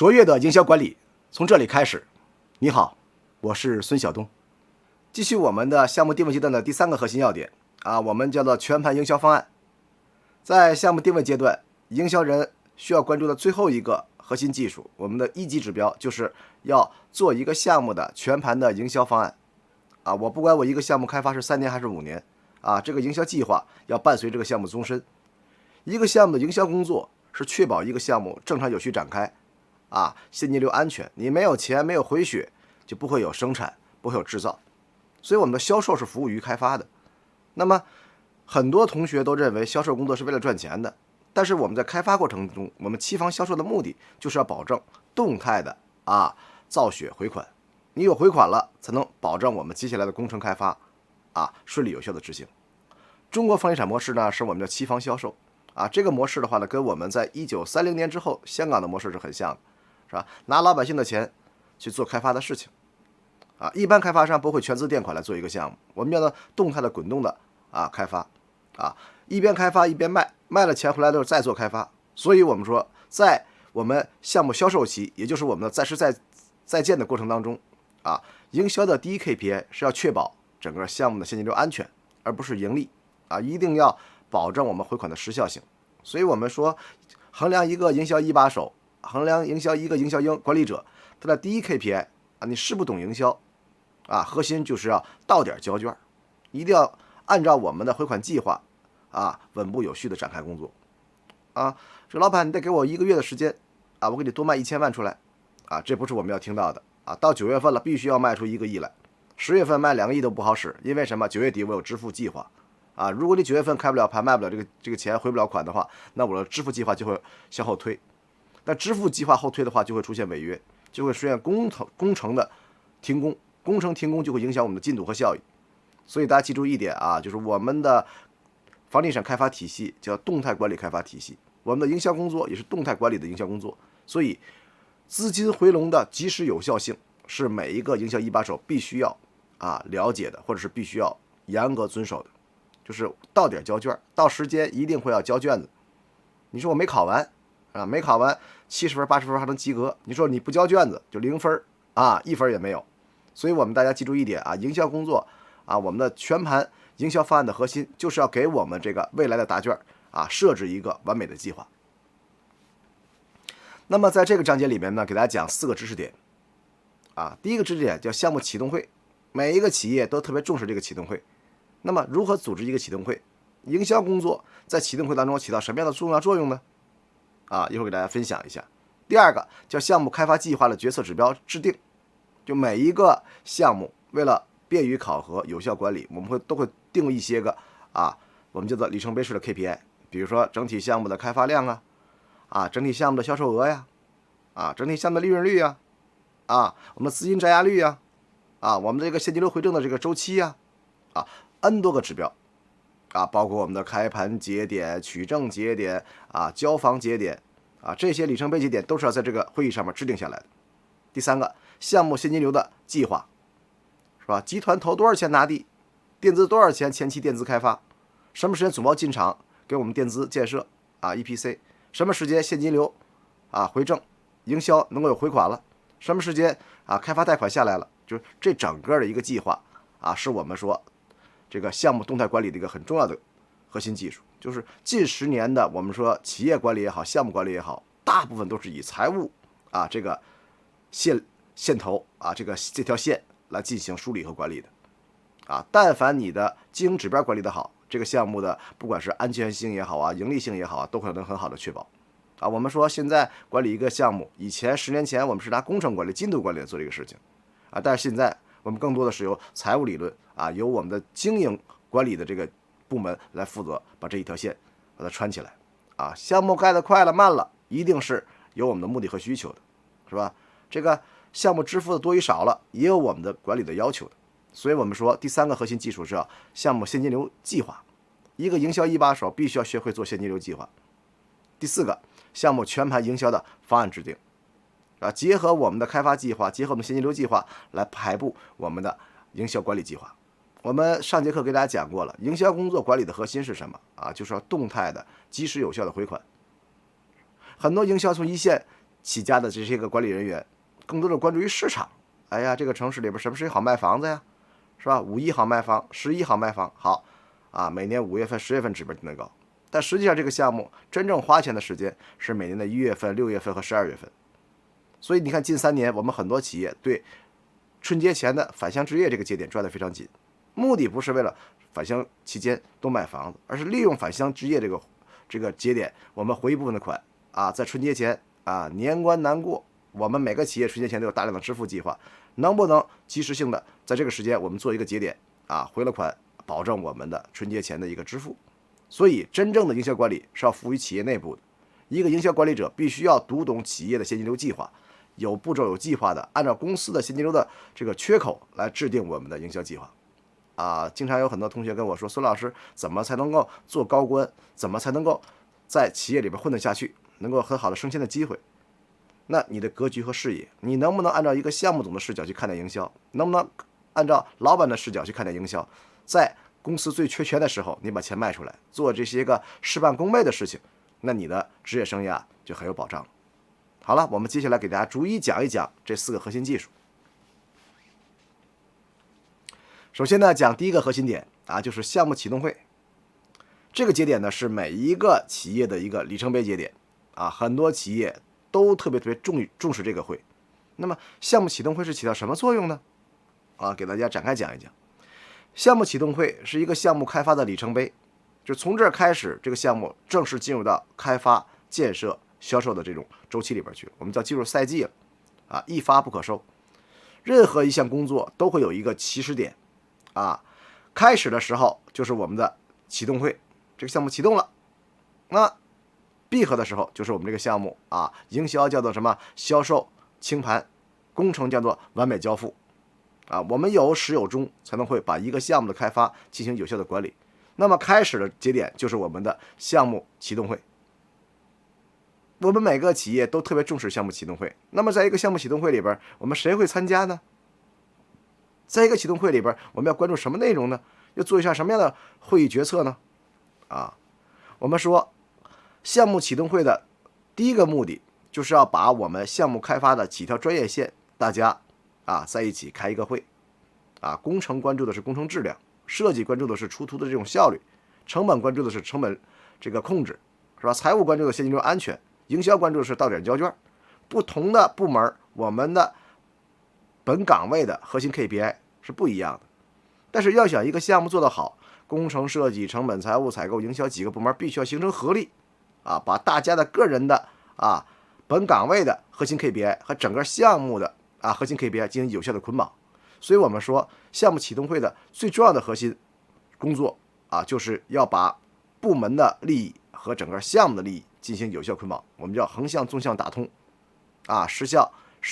卓越的营销管理从这里开始。你好，我是孙晓东。继续我们的项目定位阶段的第3个核心要点我们叫做全盘营销方案。在项目定位阶段，营销人需要关注的最后一个核心技术，我们的1级指标，就是要做一个项目的全盘的营销方案我不管我一个项目开发是3年还是5年这个营销计划要伴随这个项目终身。一个项目的营销工作是确保一个项目正常有序展开现金流安全，你没有钱没有回血就不会有生产，不会有制造。所以我们的销售是服务于开发的。那么很多同学都认为销售工作是为了赚钱的，但是我们在开发过程中，我们期房销售的目的就是要保证动态的造血回款。你有回款了，才能保证我们接下来的工程开发顺利有效的执行。中国房地产模式呢，是我们的期房销售这个模式的话呢，跟我们在1930年之后香港的模式是很像的，是吧？拿老百姓的钱去做开发的事情一般开发商不会全资垫款来做一个项目，我们叫做动态的滚动的开发一边开发一边卖，卖了钱回来都是再做开发。所以我们说，在我们项目销售期，也就是我们的再实再建的过程当中营销的第一 KPI 是要确保整个项目的现金流安全，而不是盈利一定要保证我们回款的时效性。所以我们说，衡量一个营销一把手，衡量营销一个营销管理者，他的第一 KPI 你是不懂营销核心就是要到点交卷，一定要按照我们的回款计划稳步有序的展开工作这老板你得给我1个月的时间我给你多卖1000万出来这不是我们要听到的到9月份了，必须要卖出1个亿来。10月份卖2个亿都不好使，因为什么？9月底我有支付计划如果你9月份开不了盘，卖不了这个钱，回不了款的话，那我的支付计划就会向后推。那支付计划后推的话，就会出现违约，就会出现工程的停工，工程停工就会影响我们的进度和效益。所以大家记住一点就是我们的房地产开发体系叫动态管理开发体系，我们的营销工作也是动态管理的营销工作。所以资金回笼的及时有效性是每一个营销一把手必须要了解的，或者是必须要严格遵守的。就是到点交卷，到时间一定会要交卷子。你说我没考完没考完70分80分还能及格，你说你不交卷子就0分1分也没有。所以我们大家记住一点营销工作我们的全盘营销方案的核心就是要给我们这个未来的答卷设置一个完美的计划。那么在这个章节里面呢，给大家讲4个知识点第一个知识点叫项目启动会，每一个企业都特别重视这个启动会。那么如何组织一个启动会？营销工作在启动会当中起到什么样的重要作用呢？一会儿给大家分享一下。第二个叫项目开发计划的决策指标制定，就每一个项目为了便于考核有效管理，我们都会定一些个我们叫做里程碑式的 KPI， 比如说整体项目的开发量整体项目的销售额呀整体项目的利润率我们的资金质押率我们的这个现金流回正的这个周期N 多个指标包括我们的开盘节点、取证节点交房节点这些里程碑节点都是要在这个会议上面制定下来的。第三个，项目现金流的计划，是吧？集团投多少钱拿地，垫资多少钱前期垫资开发，什么时间总包进场给我们垫资建设EPC， 什么时间现金流回正，营销能够有回款了，什么时间开发贷款下来了，就是这整个的一个计划是我们说这个项目动态管理的一个很重要的核心技术。就是近10年的我们说企业管理也好，项目管理也好，大部分都是以财务这个线头这条线来进行梳理和管理的但凡你的经营指标管理的好，这个项目的不管是安全性也好盈利性也好都可能很好的确保我们说现在管理一个项目，以前10年前我们是拿工程管理、进度管理来做这个事情但是现在我们更多的是由财务理论由我们的经营管理的这个部门来负责把这一条线把它穿起来项目盖得快了慢了，一定是有我们的目的和需求的，是吧？这个项目支付的多与少了，也有我们的管理的要求的。所以我们说第3个核心技术是项目现金流计划，一个营销一把手必须要学会做现金流计划。第4个，项目全盘营销的方案制定结合我们的开发计划，结合我们现金流计划来排布我们的营销管理计划。我们上节课给大家讲过了，营销工作管理的核心是什么就是要动态的及时有效的回款。很多营销从一线起家的这些个管理人员，更多的关注于市场。哎呀，这个城市里边什么时候好卖房子呀？是吧？5亿好卖房，11好卖房，好啊，每年5月份、10月份指标定得高。但实际上，这个项目真正花钱的时间是每年的1月份、6月份和12月份。所以你看，近3年我们很多企业对春节前的返乡置业这个节点抓得非常紧，目的不是为了返乡期间多买房子，而是利用返乡置业这个节点，我们回一部分的款啊，在春节前啊，年关难过，我们每个企业春节前都有大量的支付计划，能不能及时性的在这个时间我们做一个节点啊，回了款，保证我们的春节前的一个支付。所以，真正的营销管理是要服务于企业内部的，一个营销管理者必须要读懂企业的现金流计划，有步骤有计划的，按照公司的现金流的这个缺口来制定我们的营销计划。啊，经常有很多同学跟我说，孙老师怎么才能够做高官，怎么才能够在企业里边混得下去，能够很好的升迁的机会？那你的格局和视野，你能不能按照一个项目总的视角去看待营销？能不能按照老板的视角去看待营销？在公司最缺钱的时候，你把钱卖出来，做这些个事半功倍的事情，那你的职业生涯就很有保障。好了，我们接下来给大家逐一讲一讲这4个核心技术。首先呢，讲第一个核心点啊，就是项目启动会。这个节点呢，是每一个企业的一个里程碑节点啊，很多企业都特别重视这个会。那么，项目启动会是起到什么作用呢？啊，给大家展开讲一讲。项目启动会是一个项目开发的里程碑，就从这儿开始，这个项目正式进入到开发、建设、销售的这种周期里边去了，我们叫进入赛季了啊，一发不可收。任何一项工作都会有一个起始点啊，开始的时候就是我们的启动会，这个项目启动了。那闭合的时候就是我们这个项目啊，营销叫做什么？销售清盘，工程叫做完美交付啊。我们有始有终，才能会把一个项目的开发进行有效的管理。那么开始的节点就是我们的项目启动会。我们每个企业都特别重视项目启动会。那么在一个项目启动会里边，我们谁会参加呢？在一个启动会里边，我们要关注什么内容呢？要做一下什么样的会议决策呢？啊，我们说项目启动会的第一个目的就是要把我们项目开发的几条专业线，大家啊在一起开一个会啊。工程关注的是工程质量，设计关注的是出图的这种效率，成本关注的是成本这个控制，是吧？财务关注的现金流安全，营销关注的是到点交卷。不同的部门，我们的本岗位的核心 KPI 是不一样的。但是要想一个项目做得好，工程设计、成本、财务、采购、营销几个部门必须要形成合力啊，把大家的个人的啊本岗位的核心 KPI 和整个项目的啊核心 KPI 进行有效的捆绑。所以我们说，项目启动会的最重要的核心工作啊，就是要把部门的利益和整个项目的利益进行有效捆绑，我们叫横向纵向打通啊，实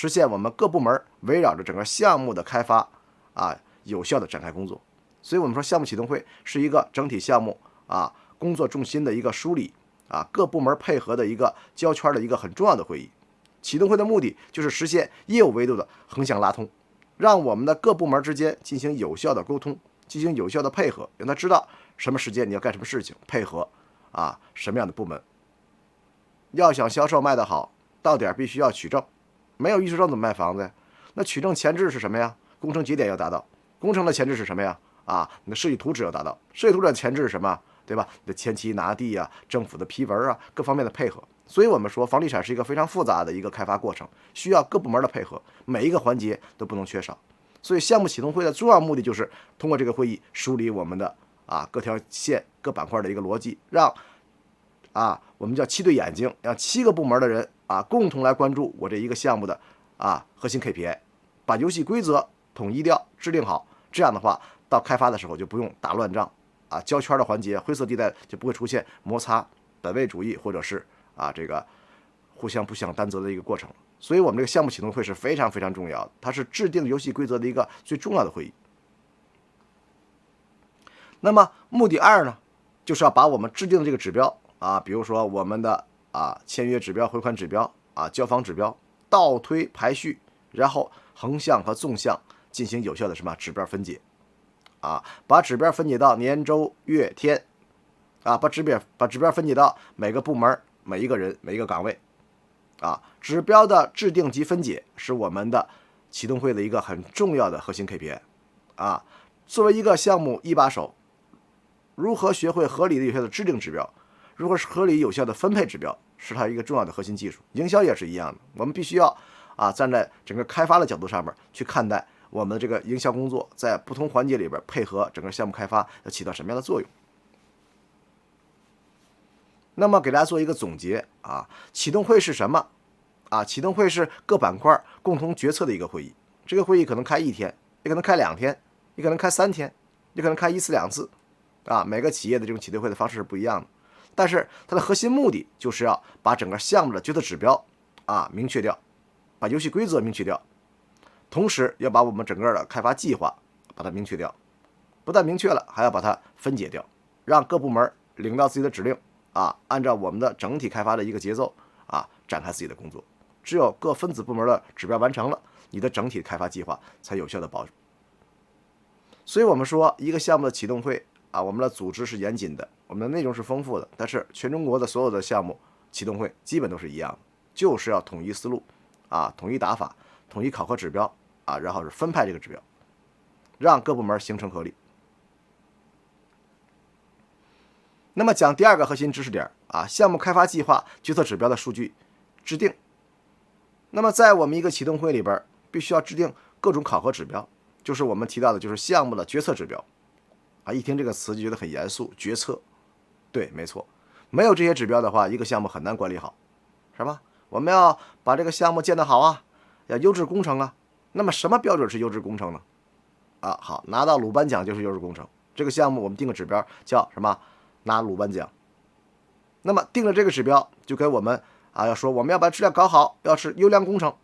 现我们各部门围绕着整个项目的开发啊有效的展开工作。所以我们说，项目启动会是一个整体项目啊工作重心的一个梳理啊，各部门配合的一个交圈的一个很重要的会议。启动会的目的就是实现业务维度的横向拉通，让我们的各部门之间进行有效的沟通，进行有效的配合，让他知道什么时间你要干什么事情，配合啊什么样的部门。要想销售卖得好，到点必须要取证，没有预售证怎么卖房子呀？那取证前置是什么呀？工程节点要达到，工程的前置是什么呀？啊，你的设计图纸要达到，设计图纸的前置是什么？对吧？你的前期拿地啊，政府的批文啊，各方面的配合。所以我们说，房地产是一个非常复杂的一个开发过程，需要各部门的配合，每一个环节都不能缺少。所以项目启动会的重要目的就是通过这个会议梳理我们的啊各条线、各板块的一个逻辑，让啊我们叫7对眼睛，让7个部门的人啊共同来关注我这一个项目的啊核心 KPI， 把游戏规则统一掉，制定好。这样的话，到开发的时候就不用打乱仗啊，交圈的环节、灰色地带就不会出现摩擦、本位主义或者是啊这个互相不想担责的一个过程。所以我们这个项目启动会是非常非常重要的，它是制定游戏规则的一个最重要的会议。那么目的2呢，就是要把我们制定的这个指标啊，比如说我们的啊签约指标、回款指标啊、交房指标倒推排序，然后横向和纵向进行有效的什么指标分解啊，把指标分解到年、周、月、天啊，把指标分解到每个部门、每一个人、每一个岗位指标的制定及分解是我们的启动会的一个很重要的核心 KPI。作为一个项目一把手，如何学会合理的有效的制定指标，如何合理有效的分配指标，是它一个重要的核心技术。营销也是一样的，我们必须要站在整个开发的角度上面去看待我们的这个营销工作，在不同环节里边配合整个项目开发要起到什么样的作用。那么给大家做一个总结启动会是什么？启动会是各板块共同决策的一个会议。这个会议可能开1天，也可能开2天，也可能开3天，也可能开1次2次。每个企业的这种启动会的方式是不一样的，但是它的核心目的就是要把整个项目的决策指标明确掉，把游戏规则明确掉，同时要把我们整个的开发计划把它明确掉，不但明确了，还要把它分解掉，让各部门领到自己的指令按照我们的整体开发的一个节奏展开自己的工作。只有各分子部门的指标完成了，你的整体开发计划才有效的保守。所以我们说一个项目的启动会我们的组织是严谨的，我们的内容是丰富的，但是全中国的所有的项目启动会基本都是一样的，就是要统一思路统一打法，统一考核指标然后是分派这个指标，让各部门形成合力。那么讲第二个核心知识点项目开发计划决策指标的数据制定。那么在我们一个启动会里边，必须要制定各种考核指标，就是我们提到的就是项目的决策指标一听这个词就觉得很严肃，决策，对，没错，没有这些指标的话，一个项目很难管理好，是吧？我们要把这个项目建得好要优质工程那么什么标准是优质工程呢？好，拿到鲁班奖就是优质工程。这个项目我们定个指标叫什么？拿鲁班奖。那么定了这个指标，就跟我们要说我们要把质量搞好，要是优良工程，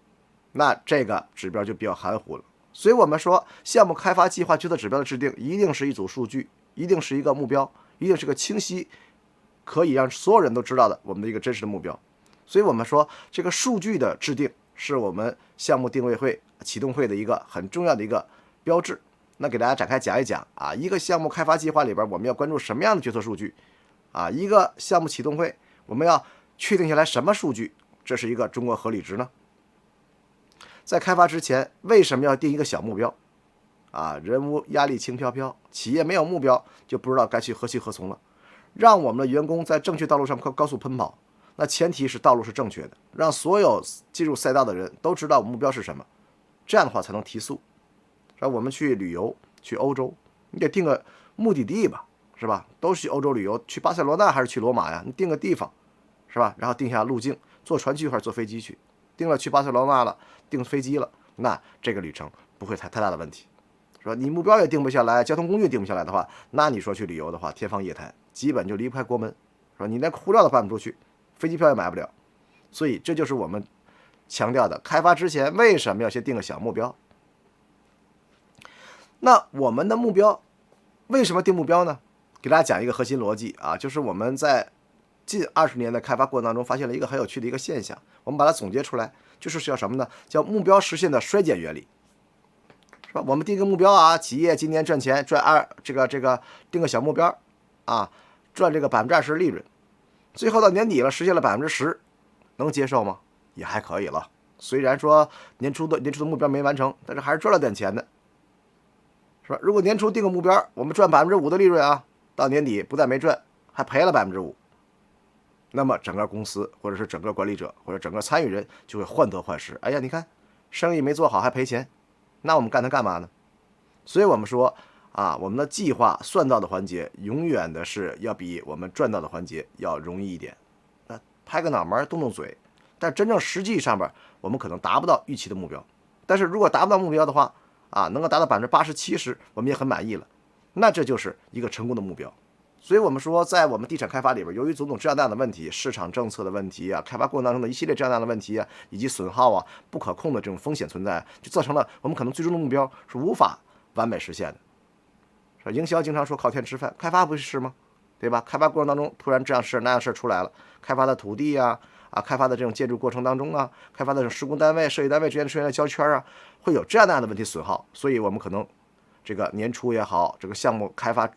那这个指标就比较含糊了。所以我们说项目开发计划决策指标的制定一定是一组数据，一定是一个目标，一定是个清晰可以让所有人都知道的我们的一个真实的目标。所以我们说这个数据的制定是我们项目定位会启动会的一个很重要的一个标志。那给大家展开讲一讲一个项目开发计划里边我们要关注什么样的决策数据一个项目启动会我们要确定下来什么数据，这是一个中国合理值呢？在开发之前为什么要定一个小目标人无压力轻飘飘，企业没有目标就不知道该去何去何从了。让我们的员工在正确道路上高速奔跑，那前提是道路是正确的，让所有进入赛道的人都知道目标是什么，这样的话才能提速。让我们去旅游，去欧洲，你得定个目的地吧，是吧？都去欧洲旅游，去巴塞罗那还是去罗马呀？你定个地方，是吧？然后定下路径，坐船去还是坐飞机去？定了去巴塞罗那了，定飞机了，那这个旅程不会太大的问题，是吧？你目标也定不下来，交通工具定不下来的话，那你说去旅游的话，天方夜谭，基本就离不开国门，是吧？你连护照都办不出去，飞机票也买不了。所以这就是我们强调的，开发之前为什么要先定个小目标？那我们的目标为什么定目标呢？给大家讲一个核心逻辑就是我们在近20年的开发过程当中发现了一个很有趣的一个现象，我们把它总结出来，就是叫什么呢？叫目标实现的衰减原理，是吧？我们定一个目标企业今年赚钱赚这个定个小目标赚这个20%利润，最后到年底了实现了10%，能接受吗？也还可以了。虽然说年初的目标没完成，但是还是赚了点钱的，是吧？如果年初定个目标，我们赚5%的利润到年底不但没赚，还赔了5%，那么整个公司或者是整个管理者或者整个参与人就会患得患失。哎呀，你看生意没做好还赔钱，那我们干它干嘛呢？所以我们说我们的计划算到的环节永远的是要比我们赚到的环节要容易一点。拍个脑门动动嘴，但真正实际上边我们可能达不到预期的目标。但是如果达不到目标的话能够达到80%、70%，我们也很满意了，那这就是一个成功的目标。所以我们说在我们地产开发里边，由于种种这样那样的问题，市场政策的问题开发过程当中的一系列这样那样的问题以及损耗不可控的这种风险存在，就造成了我们可能最终的目标是无法完美实现的。是营销经常说靠天吃饭，开发不是吗？对吧？开发过程当中突然这样事那样事出来了，开发的土地开发的这种建筑过程当中开发的这种施工单位设计单位之间出现的交圈会有这样那样的问题损耗，所以我们可能这个年初也好，这个项目开发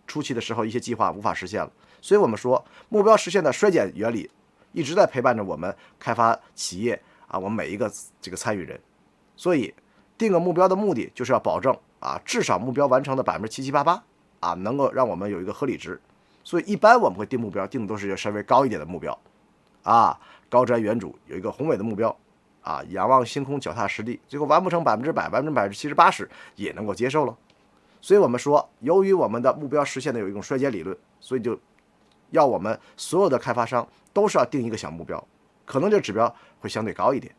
初期的时候一些计划无法实现了。所以我们说目标实现的衰减原理一直在陪伴着我们开发企业啊，我们每一个这个参与人。所以定个目标的目的就是要保证啊，至少目标完成的77%-88%啊，能够让我们有一个合理值。所以一般我们会定目标，定的都是稍微高一点的目标啊，高瞻远瞩，有一个宏伟的目标啊，仰望星空，脚踏实地，最后完不成100%、70%-80%也能够接受了。所以我们说，由于我们的目标实现的有一种衰减理论，所以就要我们所有的开发商都是要定一个小目标，可能这指标会相对高一点。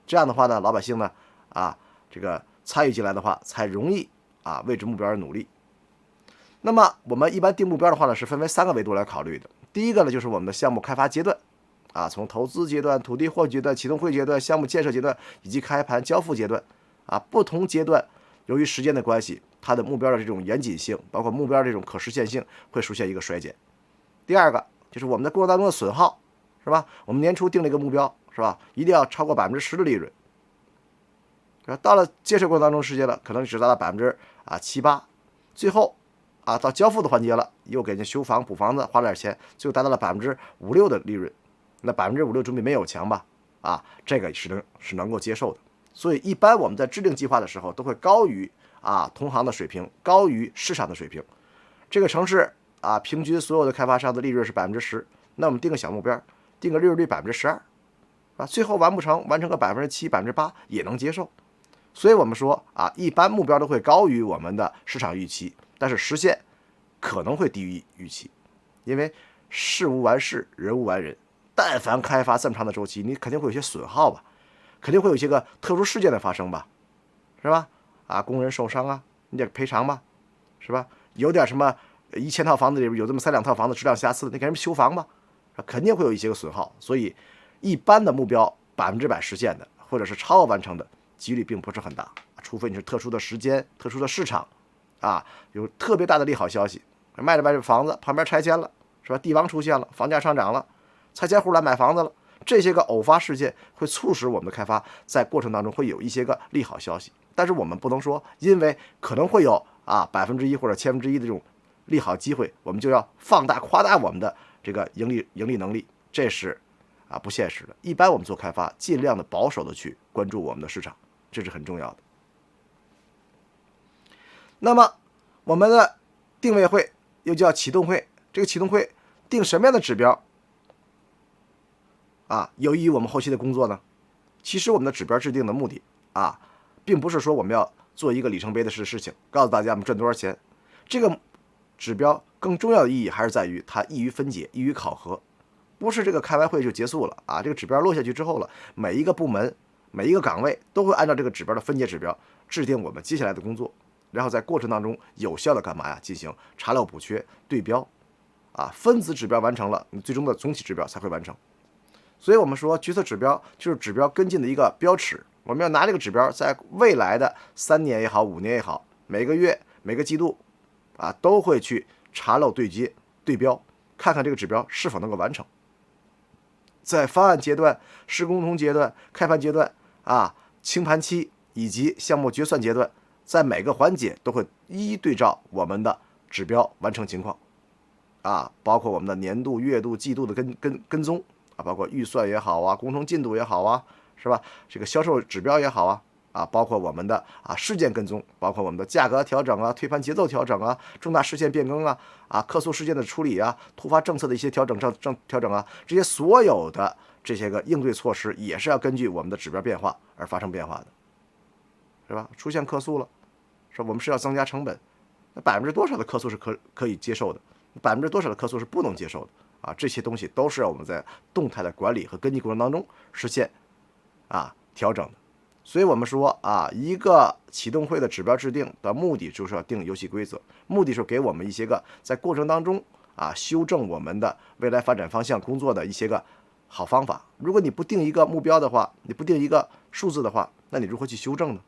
这样的话呢，老百姓呢啊，这个参与进来的话，才容易啊为这目标而努力。那么我们一般定目标的话呢，是分为3个维度来考虑的。第一个呢，就是我们的项目开发阶段啊，从投资阶段、土地获取阶段、启动会阶段、项目建设阶段以及开盘交付阶段啊，不同阶段由于时间的关系，它的目标的这种严谨性，包括目标的这种可实现性，会出现一个衰减。第二个就是我们在过程当中的损耗，是吧？我们年初定了一个目标，是吧？一定要超过10%的利润。到了建设过程当中时间了，可能只达到7%-8%，最后啊到交付的环节了，又给人修房补房子花了点钱，最后达到了5-6%的利润。那5-6%总比没有强吧？啊，这个是能够接受的。所以一般我们在制定计划的时候，都会高于同行的水平，高于市场的水平。这个城市啊，平均所有的开发商的利润是10%，那我们定个小目标，定个利润率12%，啊，最后完不成，完成个7%、8%也能接受。所以我们说啊，一般目标都会高于我们的市场预期，但是实现可能会低于预期，因为事无完事，人无完人。但凡开发这么长的周期，你肯定会有些损耗吧，肯定会有些个特殊事件的发生吧，是吧？啊，工人受伤啊，你得赔偿吧，是吧？有点什么1000套房子里边有这么3-2套房子质量瑕疵，你给人修房吧，肯定会有一些个损耗。所以一般的目标100%实现的，或者是超额完成的几率并不是很大，除非你是特殊的时间、特殊的市场啊，有特别大的利好消息，卖着房子旁边拆迁了，是吧？地王出现了，房价上涨了，拆迁户来买房子了，这些个偶发事件会促使我们的开发在过程当中会有一些个利好消息。但是我们不能说，因为可能会有1%或者1/1000的这种利好机会，我们就要放大夸大我们的这个盈利能力，这是不现实的。一般我们做开发，尽量的保守的去关注我们的市场，这是很重要的。那么我们的定位会又叫启动会，这个启动会定什么样的指标有益于我们后期的工作呢？其实我们的指标制定的目的并不是说我们要做一个里程碑的事情，告诉大家我们赚多少钱。这个指标更重要的意义还是在于它易于分解，易于考核，不是这个开完会就结束了这个指标落下去之后了，每一个部门、每一个岗位都会按照这个指标的分解指标制定我们接下来的工作，然后在过程当中有效的干嘛呀？进行查漏补缺、对标分子指标完成了，你最终的总体指标才会完成。所以我们说决策指标就是指标跟进的一个标尺，我们要拿这个指标在未来的3年也好，5年也好，每个月每个季度都会去查漏对接对标，看看这个指标是否能够完成。在方案阶段、施工阶段、开盘阶段清盘期以及项目决算阶段，在每个环节都会一一对照我们的指标完成情况包括我们的年度、月度、季度的跟踪包括预算也好工程进度也好是吧？这个销售指标也好包括我们的事件跟踪，包括我们的价格调整推盘节奏调整重大事件变更客诉事件的处理突发政策的一些调整这些所有的这些个应对措施也是要根据我们的指标变化而发生变化的，是吧？出现客诉了，是吧？我们是要增加成本，那多少的客诉是可以接受的，多少的客诉是不能接受的这些东西都是要我们在动态的管理和跟进过程当中实现调整的。所以我们说一个启动会的指标制定的目的就是要定游戏规则，目的是给我们一些个在过程当中修正我们的未来发展方向工作的一些个好方法。如果你不定一个目标的话，你不定一个数字的话，那你如何去修正呢？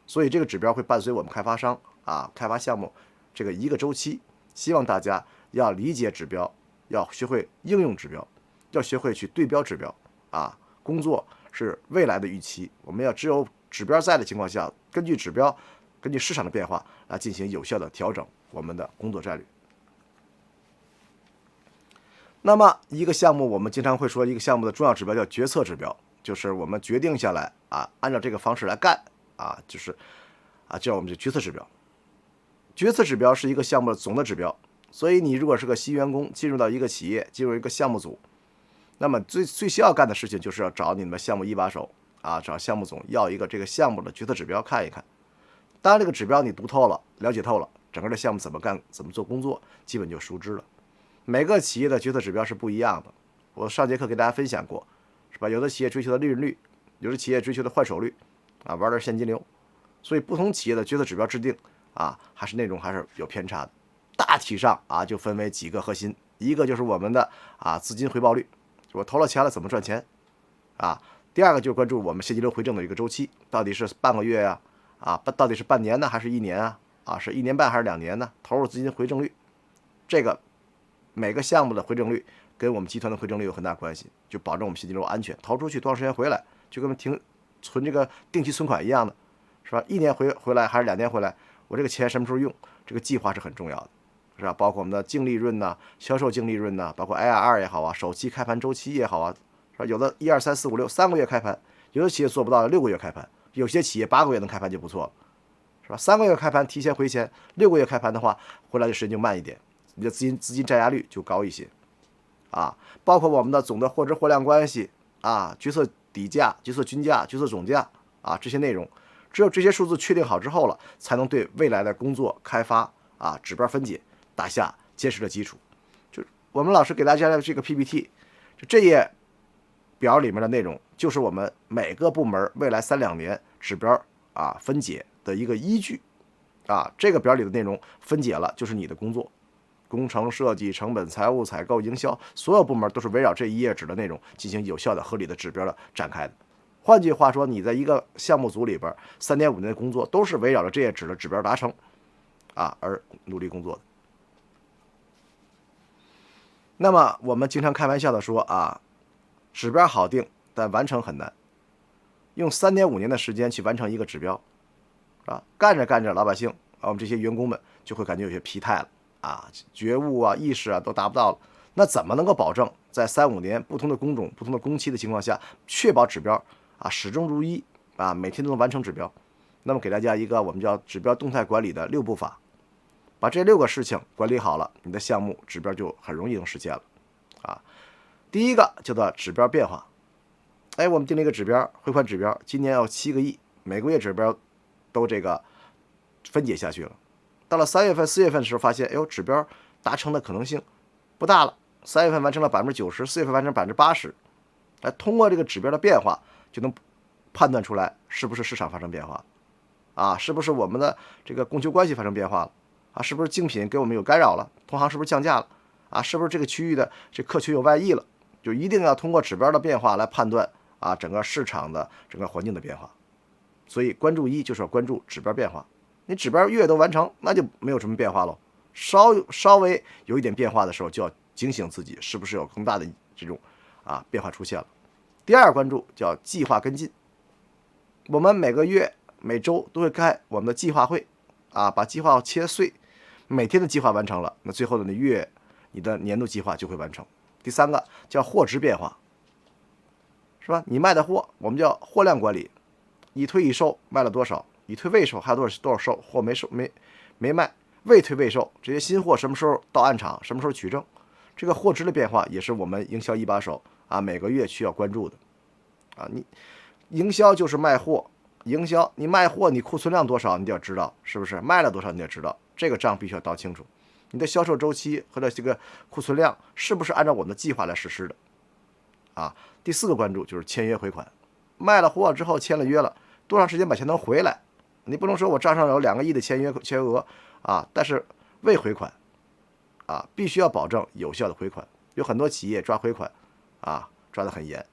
所以这个指标会伴随我们开发商开发项目这个一个周期，希望大家要理解指标，要学会应用指标，要学会去对标指标工作是未来的预期，我们要只有指标在的情况下，根据指标，根据市场的变化来进行有效的调整我们的工作战略。那么一个项目，我们经常会说一个项目的重要指标叫决策指标，就是我们决定下来按照这个方式来干就是叫我们的决策指标。决策指标是一个项目的总的指标，所以你如果是个新员工进入到一个企业，进入一个项目组，那么最需要干的事情就是要找你们项目一把手找项目总要一个这个项目的决策指标看一看。当然这个指标你读透了，了解透了，整个的项目怎么干，怎么做工作，基本就熟知了。每个企业的决策指标是不一样的，我上节课给大家分享过，是吧？有的企业追求的利润率，有的企业追求的换手率玩的现金流，所以不同企业的决策指标制定还是内容还是有偏差的。大体上就分为几个核心，一个就是我们的资金回报率，我投了钱了怎么赚钱第二个就是关注我们现金流回正的一个周期，到底是半个月到底是半年呢还是一年是1年半还是2年呢？投入资金回正率，这个每个项目的回正率跟我们集团的回正率有很大关系，就保证我们现金流安全，投出去多长时间回来，就跟我们存这个定期存款一样的，是吧？1年回来还是2年回来，我这个钱什么时候用，这个计划是很重要的，是吧？包括我们的净利润销售净利润包括 IRR 也好首期开盘周期也好是吧？有的1、2、3、4、5、6 3个月开盘，有的企业做不到6个月开盘，有些企业8个月能开盘就不错了，是吧？3个月开盘提前回钱，6个月开盘的话回来的时间就慢一点，你的资金占压率就高一些包括我们的总的货值货量关系决策底价、决策均价、决策总价这些内容，只有这些数字确定好之后了，才能对未来的工作开发指标分解打下坚实的基础。就我们老师给大家的这个 PPT， 就这页表里面的内容，就是我们每个部门未来3、2年指标分解的一个依据这个表里的内容分解了，就是你的工作。工程设计、成本、财务、采购、营销，所有部门都是围绕这一页纸的内容进行有效的、合理的指标的展开的。换句话说，你在一个项目组里边3年5年的工作都是围绕着这页纸的指标达成而努力工作的。那么我们经常开玩笑的说指标好定，但完成很难。用3年5年的时间去完成一个指标干着干着，老百姓我们这些员工们就会感觉有些疲态了觉悟意识都达不到了。那怎么能够保证在3、5年不同的工种、不同的工期的情况下，确保指标始终如一每天都能完成指标？那么给大家一个我们叫指标动态管理的6步法，把这6个事情管理好了，你的项目指标就很容易能实现了第一个叫做指标变化。我们定了一个指标，汇款指标，今年要7个亿，每个月指标都这个分解下去了。到了3月份、4月份的时候，发现指标达成的可能性不大了。3月份完成了90%，4月份完成80%。通过这个指标的变化，就能判断出来是不是市场发生变化是不是我们的这个供求关系发生变化了是不是竞品给我们有干扰了，同行是不是降价了是不是这个区域的这客群有外溢了？就一定要通过指标的变化来判断整个市场的整个环境的变化。所以关注1就是要关注指标变化。你指标月都完成，那就没有什么变化了。稍微有一点变化的时候，就要警醒自己是不是有更大的这种变化出现了。第二关注叫计划跟进。我们每个月、每周都会开我们的计划会把计划切碎，每天的计划完成了，那最后的你的年度计划就会完成。第三个叫货值变化，是吧？你卖的货，我们叫货量管理，已推已售卖了多少？已推未售还有多少售货没卖，未推未售这些新货什么时候到案场，什么时候取证？这个货值的变化也是我们营销一把手每个月需要关注的你营销就是卖货，营销你卖货你库存量多少你就要知道，是不是卖了多少你要知道，这个账必须要倒清楚。你的销售周期和这个库存量是不是按照我们的计划来实施的第4个关注就是签约回款。卖了货之后签了约了，多长时间把钱能回来？你不能说我账上有2个亿的签约额但是未回款必须要保证有效的回款。有很多企业抓回款抓得很严，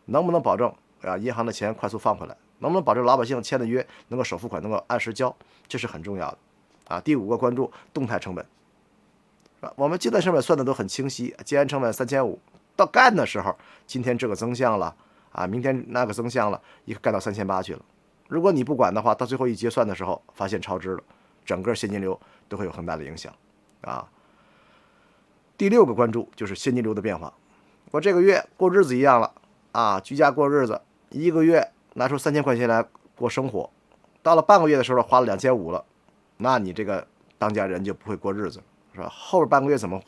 能不能保证银行的钱快速放回来？能不能保证老百姓签的约能够首付款能够按时交？这是很重要的第5个关注动态成本。我们阶段成本算的都很清晰，结案成本3500，到干的时候，今天这个增项了明天那个增项了，一个干到3800去了。如果你不管的话，到最后一结算的时候发现超支了，整个现金流都会有很大的影响第6个关注就是现金流的变化。我这个月过日子一样了啊，居家过日子，一个月拿出3000块钱来过生活，到了半个月的时候花了2500了，那你这个当家人就不会过日子，是吧？后边半个月怎么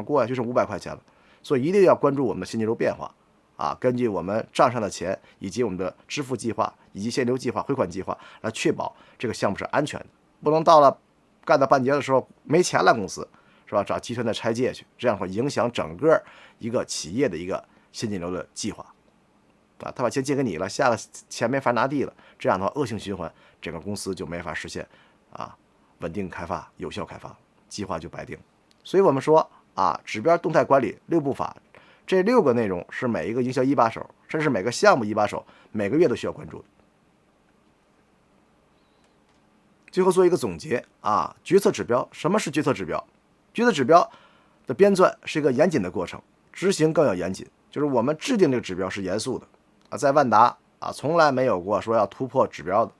过呀？就剩500块钱了。所以一定要关注我们的现金流变化啊，根据我们账上的钱以及我们的支付计划以及现金流计划、汇款计划来确保这个项目是安全的，不能到了干到半截的时候没钱了，公司是吧？找集团的拆借去，这样会影响整个一个企业的一个现金流的计划啊。他把钱借给你了，下个钱没法拿地了，这样的话恶性循环，整个公司就没法实现啊稳定开发、有效开发，计划就白定。所以我们说啊，指标动态管理6步法，这6个内容是每一个营销一把手，甚至每个项目一把手每个月都需要关注的。最后做一个总结啊，决策指标，什么是决策指标？决策指标的编纂是一个严谨的过程，执行更要严谨。就是我们制定这个指标是严肃的啊，在万达啊从来没有过说要突破指标的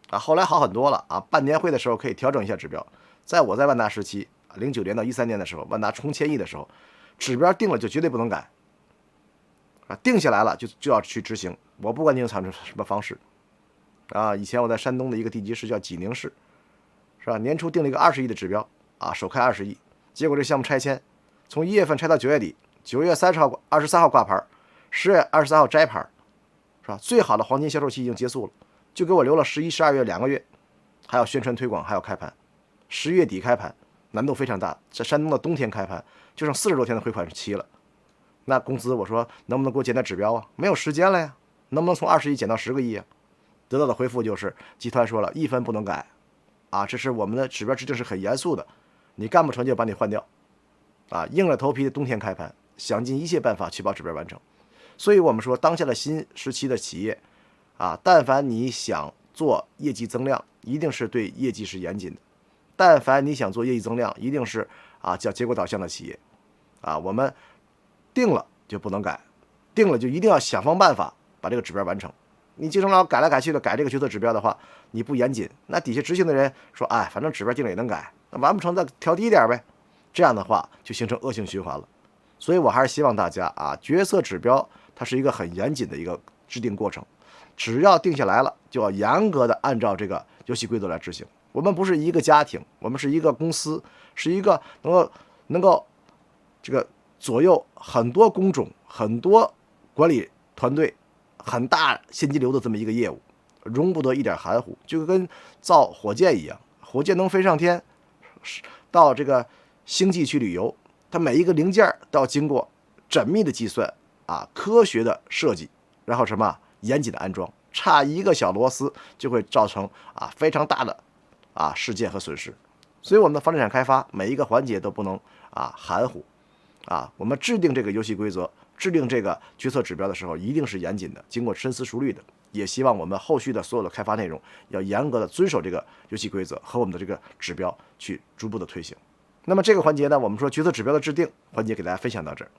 啊，后来好很多了啊，办年会的时候可以调整一下指标。在我在万达时期，09年到13年的时候，万达冲千亿的时候，指标定了就绝对不能改啊，定下来了就要去执行。我不管你用采用什么方式啊，以前我在山东的一个地级市叫济宁市，是吧？年初定了一个20亿的指标啊，首开20亿，结果这项目拆迁，从1月份拆到9月底，9月23号挂牌，10月23号摘牌，是吧？最好的黄金销售期已经结束了，就给我留了11、12月2个月，还要宣传推广，还要开盘。10月底开盘，难度非常大，在山东的冬天开盘，就剩40多天的汇款期了。那公司我说能不能给我减点指标啊？没有时间了呀，能不能从20亿减到10个亿啊？得到的回复就是集团说了1分不能改啊，这是我们的指标制定是很严肃的，你干不成就把你换掉啊，硬着头皮的冬天开盘，想尽一切办法确保指标完成。所以我们说当下的新时期的企业啊，但凡你想做业绩增量，一定是对业绩是严谨的。但凡你想做业绩增量，一定是啊叫结果导向的企业啊。我们定了就不能改，定了就一定要想方办法把这个指标完成。你经常老改来改去的改这个决策指标的话，你不严谨，那底下执行的人说，哎，反正指标定了也能改，那完不成再调低一点呗。这样的话就形成恶性循环了。所以我还是希望大家啊，决策指标它是一个很严谨的一个制定过程，只要定下来了，就要严格的按照这个游戏规则来执行。我们不是一个家庭，我们是一个公司，是一个能够这个左右很多工种、很多管理团队、很大现金流的这么一个业务，容不得一点含糊。就跟造火箭一样，火箭能飞上天，到这个星际去旅游，它每一个零件都要经过缜密的计算啊，科学的设计，然后什么严谨的安装，差一个小螺丝就会造成啊非常大的事件和损失。所以我们的房地产开发每一个环节都不能含糊啊。我们制定这个游戏规则，制定这个决策指标的时候，一定是严谨的，经过深思熟虑的。也希望我们后续的所有的开发内容要严格的遵守这个游戏规则和我们的这个指标去逐步的推行。那么这个环节呢，我们说决策指标的制定环节给大家分享到这儿。